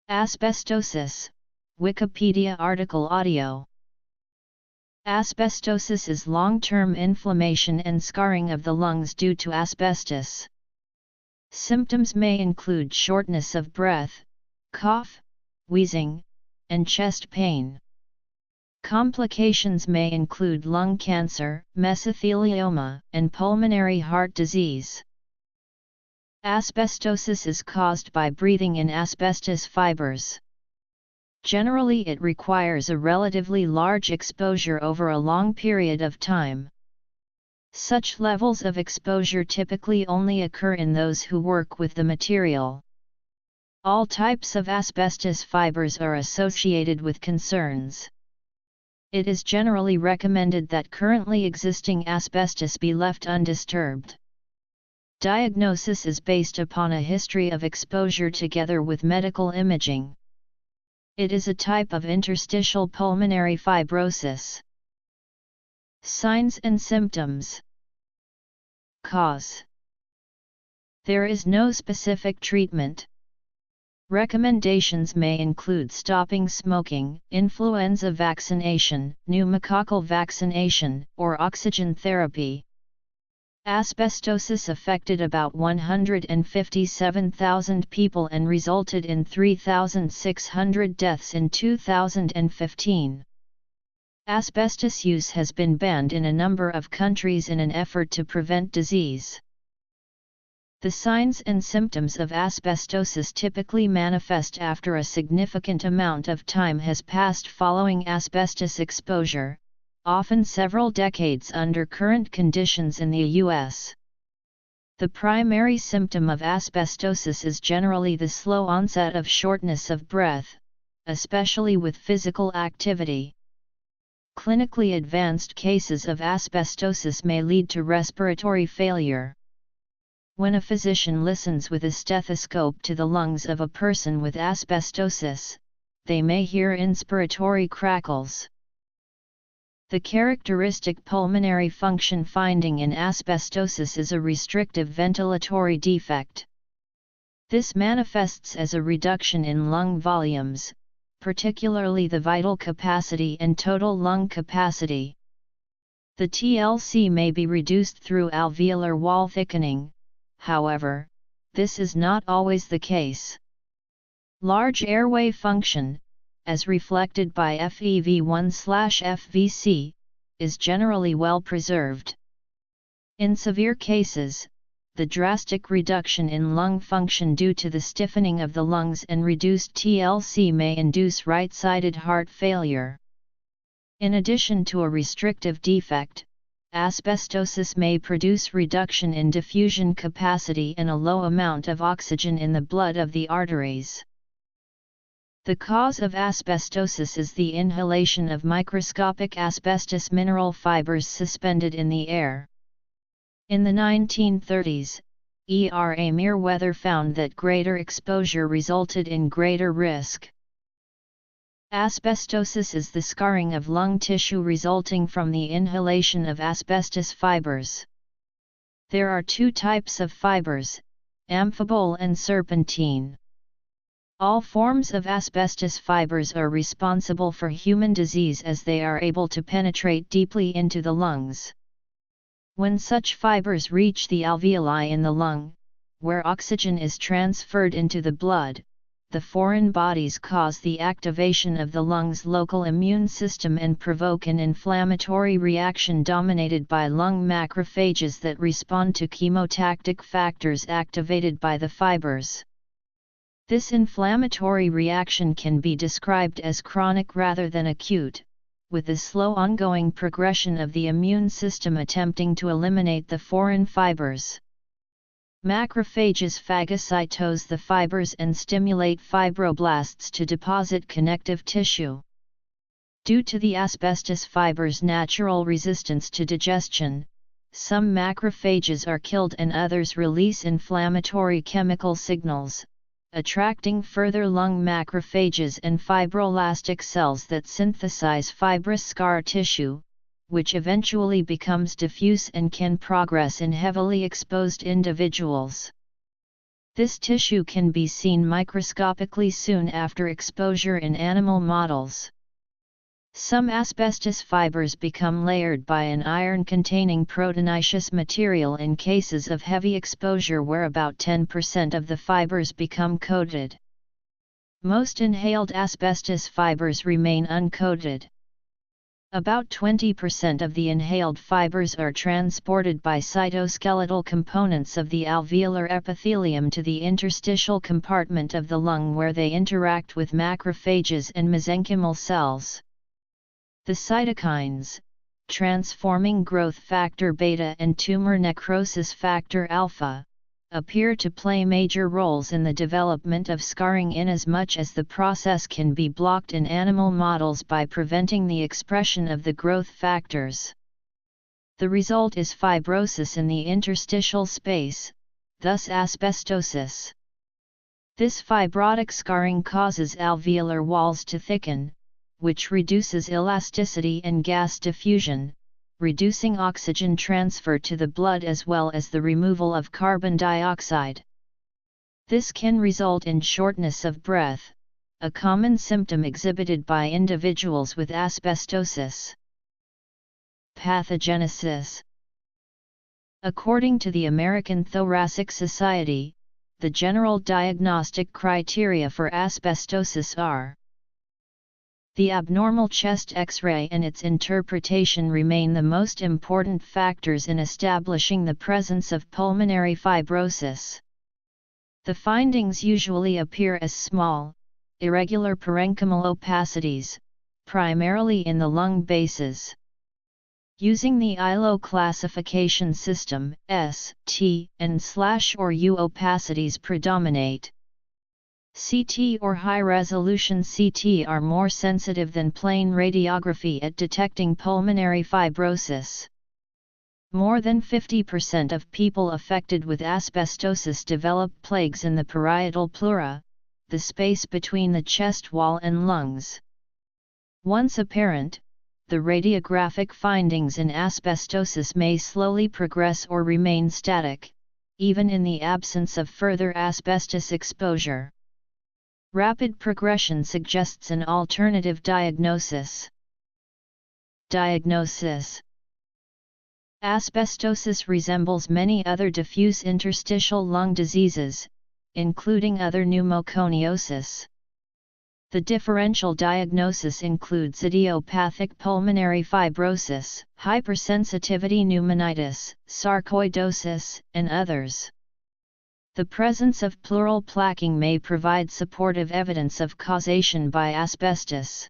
Asbestosis, Wikipedia article audio. Asbestosis is long-term inflammation and scarring of the lungs due to asbestos. Symptoms may include shortness of breath, cough, wheezing, and chest pain. Complications may include lung cancer, mesothelioma, and pulmonary heart disease. Asbestosis is caused by breathing in asbestos fibers. Generally, it requires a relatively large exposure over a long period of time. Such levels of exposure typically only occur in those who work with the material. All types of asbestos fibers are associated with concerns. It is generally recommended that currently existing asbestos be left undisturbed. Diagnosis is based upon a history of exposure together with medical imaging. It is a type of interstitial pulmonary fibrosis. Signs and symptoms. Cause. There is no specific treatment. Recommendations may include stopping smoking, influenza vaccination, pneumococcal vaccination, or oxygen therapy. Asbestosis affected about 157,000 people and resulted in 3,600 deaths in 2015. Asbestos use has been banned in a number of countries in an effort to prevent disease. The signs and symptoms of asbestosis typically manifest after a significant amount of time has passed following asbestos exposure, often several decades under current conditions in the U.S. The primary symptom of asbestosis is generally the slow onset of shortness of breath, especially with physical activity. Clinically advanced cases of asbestosis may lead to respiratory failure. When a physician listens with a stethoscope to the lungs of a person with asbestosis, they may hear inspiratory crackles. The characteristic pulmonary function finding in asbestosis is a restrictive ventilatory defect. This manifests as a reduction in lung volumes, particularly the vital capacity and total lung capacity. The TLC may be reduced through alveolar wall thickening, however, this is not always the case. Large airway function, as reflected by FEV1/FVC, is generally well preserved. In severe cases, the drastic reduction in lung function due to the stiffening of the lungs and reduced TLC may induce right-sided heart failure. In addition to a restrictive defect, asbestosis may produce reduction in diffusion capacity and a low amount of oxygen in the blood of the arteries. The cause of asbestosis is the inhalation of microscopic asbestos mineral fibers suspended in the air. In the 1930s, E.R.A. Merweather found that greater exposure resulted in greater risk. Asbestosis is the scarring of lung tissue resulting from the inhalation of asbestos fibers. There are two types of fibers, amphibole and serpentine. All forms of asbestos fibers are responsible for human disease as they are able to penetrate deeply into the lungs. When such fibers reach the alveoli in the lung, where oxygen is transferred into the blood, the foreign bodies cause the activation of the lung's local immune system and provoke an inflammatory reaction dominated by lung macrophages that respond to chemotactic factors activated by the fibers. This inflammatory reaction can be described as chronic rather than acute, with a slow ongoing progression of the immune system attempting to eliminate the foreign fibers. Macrophages phagocytose the fibers and stimulate fibroblasts to deposit connective tissue. Due to the asbestos fibers' natural resistance to digestion, some macrophages are killed and others release inflammatory chemical signals, attracting further lung macrophages and fibroblastic cells that synthesize fibrous scar tissue, which eventually becomes diffuse and can progress in heavily exposed individuals. This tissue can be seen microscopically soon after exposure in animal models. Some asbestos fibers become layered by an iron-containing proteinaceous material in cases of heavy exposure where about 10% of the fibers become coated. Most inhaled asbestos fibers remain uncoated. About 20% of the inhaled fibers are transported by cytoskeletal components of the alveolar epithelium to the interstitial compartment of the lung where they interact with macrophages and mesenchymal cells. The cytokines, transforming growth factor beta and tumor necrosis factor alpha, appear to play major roles in the development of scarring inasmuch as the process can be blocked in animal models by preventing the expression of the growth factors. The result is fibrosis in the interstitial space, thus asbestosis. This fibrotic scarring causes alveolar walls to thicken, which reduces elasticity and gas diffusion, reducing oxygen transfer to the blood as well as the removal of carbon dioxide. This can result in shortness of breath, a common symptom exhibited by individuals with asbestosis. Pathogenesis. According to the American Thoracic Society, the general diagnostic criteria for asbestosis are: the abnormal chest X-ray and its interpretation remain the most important factors in establishing the presence of pulmonary fibrosis. The findings usually appear as small, irregular parenchymal opacities, primarily in the lung bases. Using the ILO classification system, S, T, and/or U opacities predominate. CT or high-resolution CT are more sensitive than plain radiography at detecting pulmonary fibrosis. More than 50% of people affected with asbestosis develop plaques in the parietal pleura, the space between the chest wall and lungs. Once apparent, the radiographic findings in asbestosis may slowly progress or remain static, even in the absence of further asbestos exposure. Rapid progression suggests an alternative diagnosis. Diagnosis. Asbestosis resembles many other diffuse interstitial lung diseases, including other pneumoconiosis. The differential diagnosis includes idiopathic pulmonary fibrosis, hypersensitivity pneumonitis, sarcoidosis, and others. The presence of pleural plaquing may provide supportive evidence of causation by asbestos.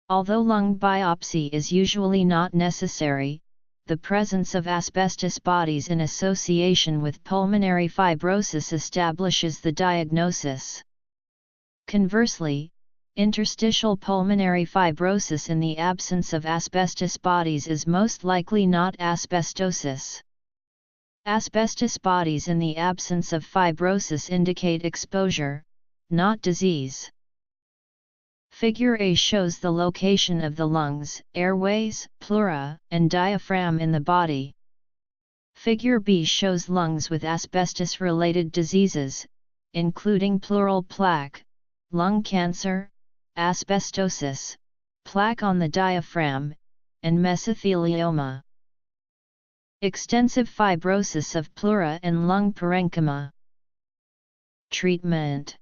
Although lung biopsy is usually not necessary, the presence of asbestos bodies in association with pulmonary fibrosis establishes the diagnosis. Conversely, interstitial pulmonary fibrosis in the absence of asbestos bodies is most likely not asbestosis. Asbestos bodies in the absence of fibrosis indicate exposure, not disease. Figure A shows the location of the lungs, airways, pleura, and diaphragm in the body. Figure B shows lungs with asbestos-related diseases, including pleural plaque, lung cancer, asbestosis, plaque on the diaphragm, and mesothelioma. Extensive fibrosis of pleura and lung parenchyma. Treatment.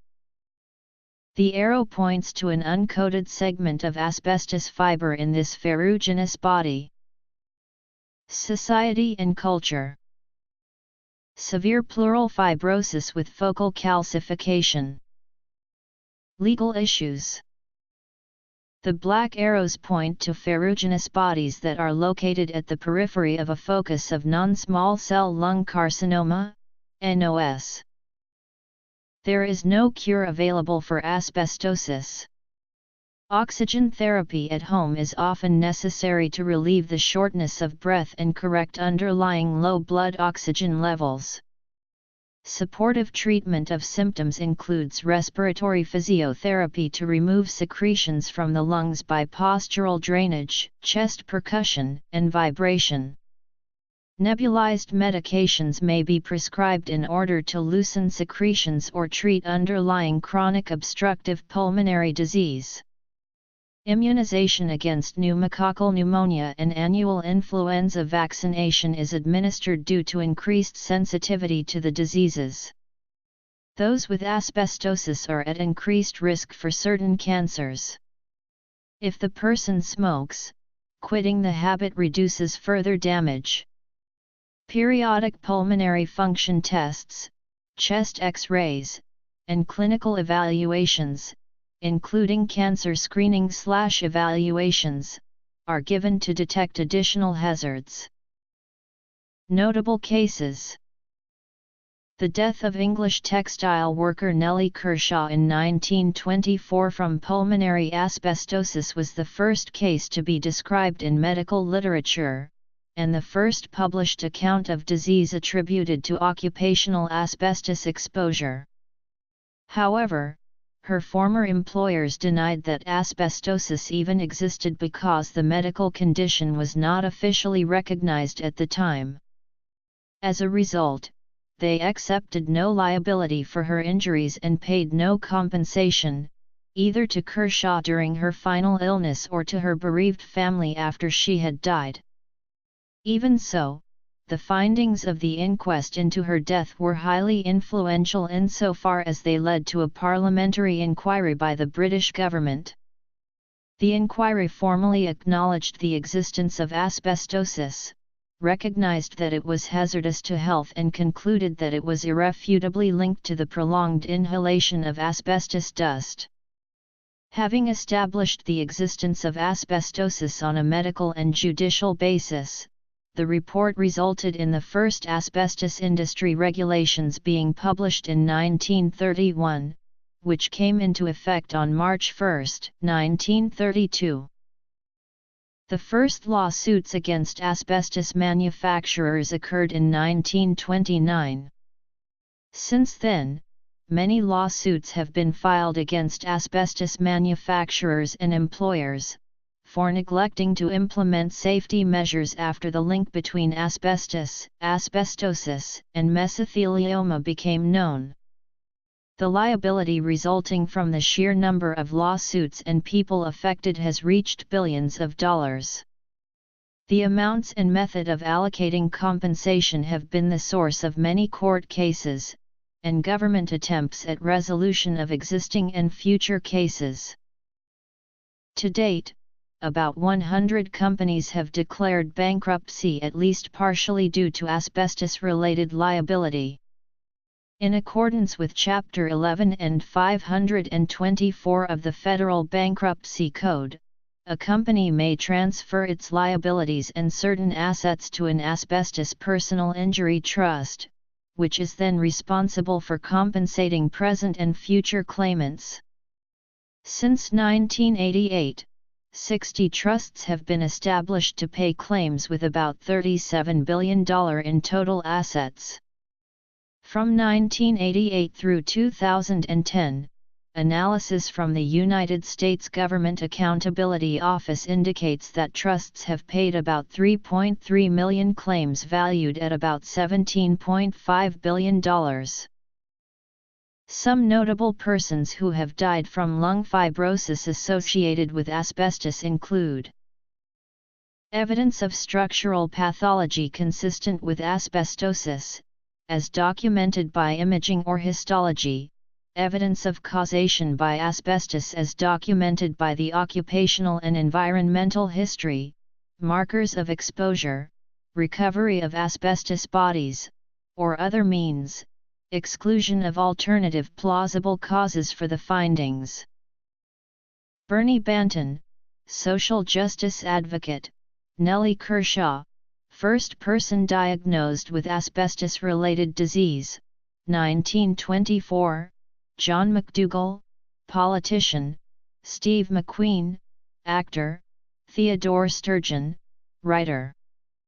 The arrow points to an uncoated segment of asbestos fiber in this ferruginous body. Society and culture. Severe pleural fibrosis with focal calcification. Legal issues. The black arrows point to ferruginous bodies that are located at the periphery of a focus of non-small cell lung carcinoma, NOS. There is no cure available for asbestosis. Oxygen therapy at home is often necessary to relieve the shortness of breath and correct underlying low blood oxygen levels. Supportive treatment of symptoms includes respiratory physiotherapy to remove secretions from the lungs by postural drainage, chest percussion, and vibration. Nebulized medications may be prescribed in order to loosen secretions or treat underlying chronic obstructive pulmonary disease. Immunization against pneumococcal pneumonia and annual influenza vaccination is administered due to increased sensitivity to the diseases. Those with asbestosis are at increased risk for certain cancers. If the person smokes, quitting the habit reduces further damage. Periodic pulmonary function tests, chest X-rays, and clinical evaluations, including cancer screening/evaluations, are given to detect additional hazards. Notable cases: the death of English textile worker Nellie Kershaw in 1924 from pulmonary asbestosis was the first case to be described in medical literature, and the first published account of disease attributed to occupational asbestos exposure. However, her former employers denied that asbestosis even existed because the medical condition was not officially recognized at the time. As a result, they accepted no liability for her injuries and paid no compensation, either to Kershaw during her final illness or to her bereaved family after she had died. Even so, the findings of the inquest into her death were highly influential insofar as they led to a parliamentary inquiry by the British government. The inquiry formally acknowledged the existence of asbestosis, recognized that it was hazardous to health and concluded that it was irrefutably linked to the prolonged inhalation of asbestos dust. Having established the existence of asbestosis on a medical and judicial basis, the report resulted in the first asbestos industry regulations being published in 1931, which came into effect on March 1, 1932. The first lawsuits against asbestos manufacturers occurred in 1929. Since then, many lawsuits have been filed against asbestos manufacturers and employers, for neglecting to implement safety measures after the link between asbestos, asbestosis, and mesothelioma became known. The liability resulting from the sheer number of lawsuits and people affected has reached billions of dollars. The amounts and method of allocating compensation have been the source of many court cases, and government attempts at resolution of existing and future cases. To date, about 100 companies have declared bankruptcy at least partially due to asbestos-related liability. In accordance with Chapter 11 and 524 of the Federal Bankruptcy Code, a company may transfer its liabilities and certain assets to an asbestos personal injury trust, which is then responsible for compensating present and future claimants. Since 1988, 60 trusts have been established to pay claims with about $37 billion in total assets. From 1988 through 2010, analysis from the United States Government Accountability Office indicates that trusts have paid about 3.3 million claims valued at about $17.5 billion. Some notable persons who have died from lung fibrosis associated with asbestos include: evidence of structural pathology consistent with asbestosis, as documented by imaging or histology, evidence of causation by asbestos as documented by the occupational and environmental history, markers of exposure, recovery of asbestos bodies, or other means, exclusion of alternative plausible causes for the findings. Bernie Banton, social justice advocate, Nellie Kershaw, first person diagnosed with asbestos-related disease, 1924, John McDougall, politician, Steve McQueen, actor, Theodore Sturgeon, writer.